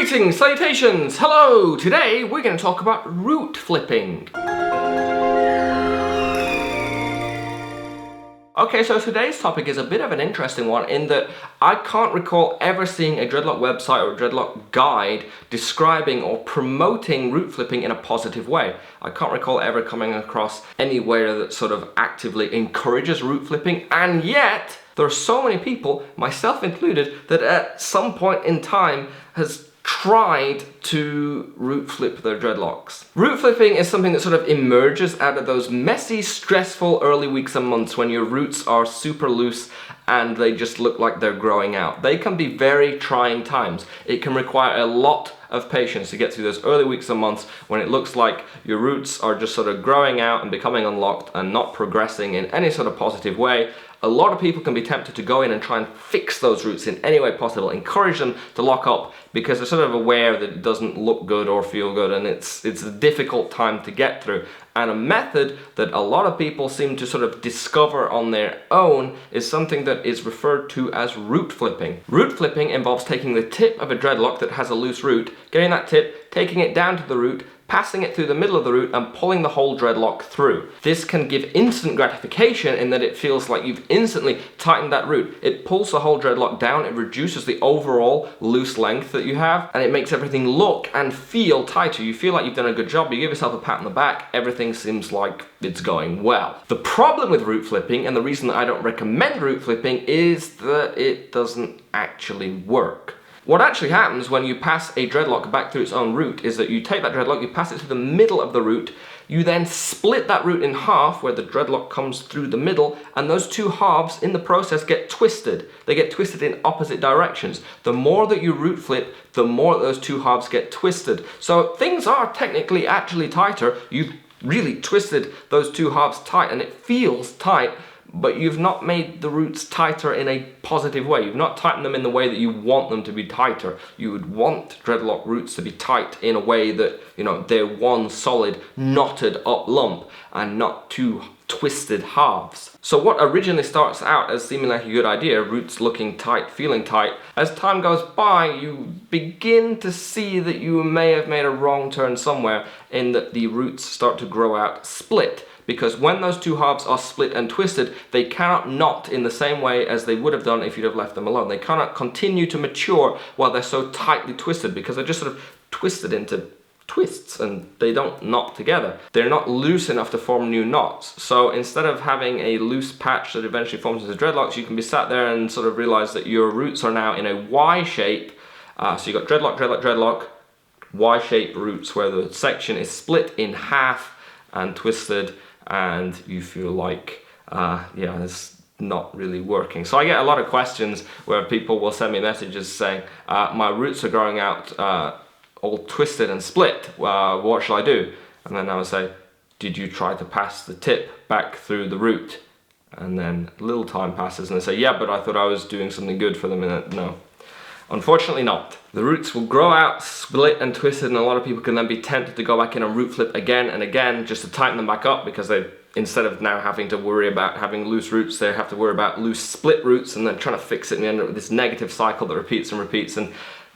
Greetings, salutations, hello! Today we're going to talk about root flipping. Okay, so today's topic is a bit of an interesting one in that I can't recall ever seeing a dreadlock website or a dreadlock guide describing or promoting root flipping in a positive way. I can't recall ever coming across anywhere that sort of actively encourages root flipping, and yet there are so many people, myself included, that at some point in time has tried to root flip their dreadlocks. Root flipping is something that sort of emerges out of those messy, stressful early weeks and months when your roots are super loose and they just look like they're growing out. They can be very trying times. It can require a lot of patience to get through those early weeks and months when it looks like your roots are just sort of growing out and becoming unlocked and not progressing in any sort of positive way. A lot of people can be tempted to go in and try and fix those roots in any way possible, encourage them to lock up because they're sort of aware that it doesn't look good or feel good, and it's a difficult time to get through. And a method that a lot of people seem to sort of discover on their own is something that is referred to as root flipping. Root flipping involves taking the tip of a dreadlock that has a loose root, getting that tip, taking it down to the root, passing it through the middle of the root and pulling the whole dreadlock through. This can give instant gratification in that it feels like you've instantly tightened that root. It pulls the whole dreadlock down, it reduces the overall loose length that you have, and it makes everything look and feel tighter. You feel like you've done a good job, you give yourself a pat on the back, everything seems like it's going well. The problem with root flipping, and the reason that I don't recommend root flipping, is that it doesn't actually work. What actually happens when you pass a dreadlock back through its own root is that you take that dreadlock, you pass it through the middle of the root, you then split that root in half where the dreadlock comes through the middle, and those two halves in the process get twisted. They get twisted in opposite directions. The more that you root flip, the more those two halves get twisted. So things are technically actually tighter. You've really twisted those two halves tight and it feels tight, but you've not made the roots tighter in a positive way. You've not tightened them in the way that you want them to be tighter. You would want dreadlock roots to be tight in a way that, you know, they're one solid knotted up lump and not two twisted halves. So what originally starts out as seeming like a good idea, roots looking tight, feeling tight, as time goes by you begin to see that you may have made a wrong turn somewhere in that the roots start to grow out split. Because when those two halves are split and twisted, they cannot knot in the same way as they would have done if you'd have left them alone. They cannot continue to mature while they're so tightly twisted because they're just sort of twisted into twists and they don't knot together. They're not loose enough to form new knots. So instead of having a loose patch that eventually forms into dreadlocks, you can be sat there and sort of realize that your roots are now in a Y shape. So you've got dreadlock, dreadlock, dreadlock, Y-shaped roots where the section is split in half and twisted, and you feel like, yeah, it's not really working. So I get a lot of questions where people will send me messages saying, my roots are growing out all twisted and split, what shall I do? And then I would say, did you try to pass the tip back through the root? And then a little time passes and they say, yeah, but I thought I was doing something good for them. And no, unfortunately not. The roots will grow out, split and twisted, and a lot of people can then be tempted to go back in and root flip again and again just to tighten them back up, because they, instead of now having to worry about having loose roots, they have to worry about loose split roots and then trying to fix it and end up with this negative cycle that repeats and repeats, and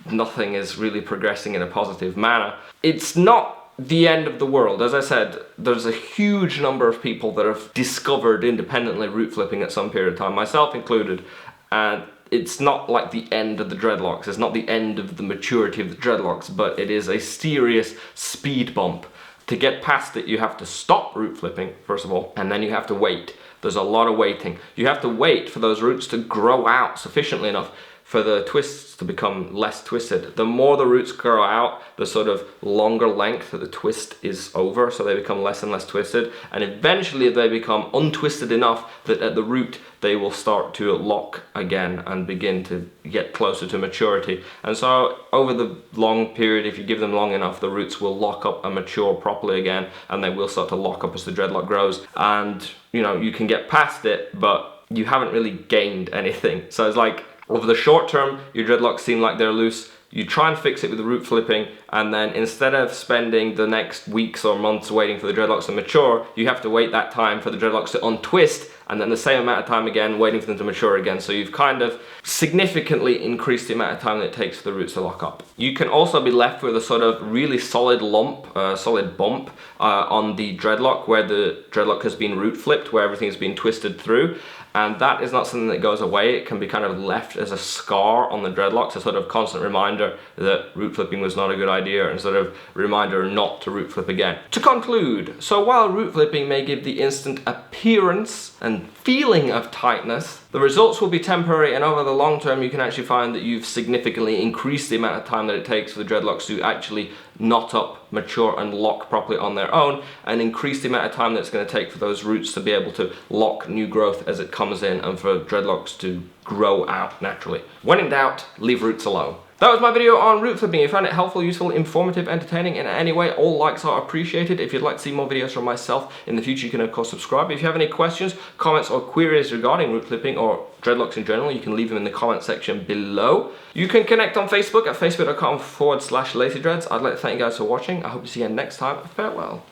nothing is really progressing in a positive manner. It's not the end of the world. As I said, there's a huge number of people that have discovered independently root flipping at some period of time, myself included, and it's not like the end of the dreadlocks, it's not the end of the maturity of the dreadlocks, but it is a serious speed bump. To get past it, you have to stop root flipping, first of all, and then you have to wait. There's a lot of waiting. You have to wait for those roots to grow out sufficiently enough for the twists to become less twisted. The more the roots grow out, the sort of longer length that the twist is over, so they become less and less twisted, and eventually they become untwisted enough that at the root they will start to lock again and begin to get closer to maturity. And so over the long period, if you give them long enough, the roots will lock up and mature properly again, and they will start to lock up as the dreadlock grows. And you know, you can get past it, but you haven't really gained anything. So it's like, over the short term, your dreadlocks seem like they're loose. You try and fix it with the root flipping, and then instead of spending the next weeks or months waiting for the dreadlocks to mature, you have to wait that time for the dreadlocks to untwist and then the same amount of time again, waiting for them to mature again. So you've kind of significantly increased the amount of time that it takes for the roots to lock up. You can also be left with a sort of really solid lump, solid bump on the dreadlock where the dreadlock has been root flipped, where everything has been twisted through. And that is not something that goes away. It can be kind of left as a scar on the dreadlocks, a sort of constant reminder that root flipping was not a good idea, and sort of reminder not to root flip again. To conclude, so while root flipping may give the instant appearance and feeling of tightness, the results will be temporary, and over the long term you can actually find that you've significantly increased the amount of time that it takes for the dreadlocks to actually knot up, mature and lock properly on their own, and increase the amount of time that it's going to take for those roots to be able to lock new growth as it comes in, and for dreadlocks to grow out naturally. When in doubt, leave roots alone. That was my video on root flipping. If you found it helpful, useful, informative, entertaining in any way, all likes are appreciated. If you'd like to see more videos from myself in the future, you can of course subscribe. If you have any questions, comments or queries regarding root flipping or dreadlocks in general, you can leave them in the comment section below. You can connect on Facebook at facebook.com/LacyDreads. I'd like to thank you guys for watching. I hope to see you next time. Farewell.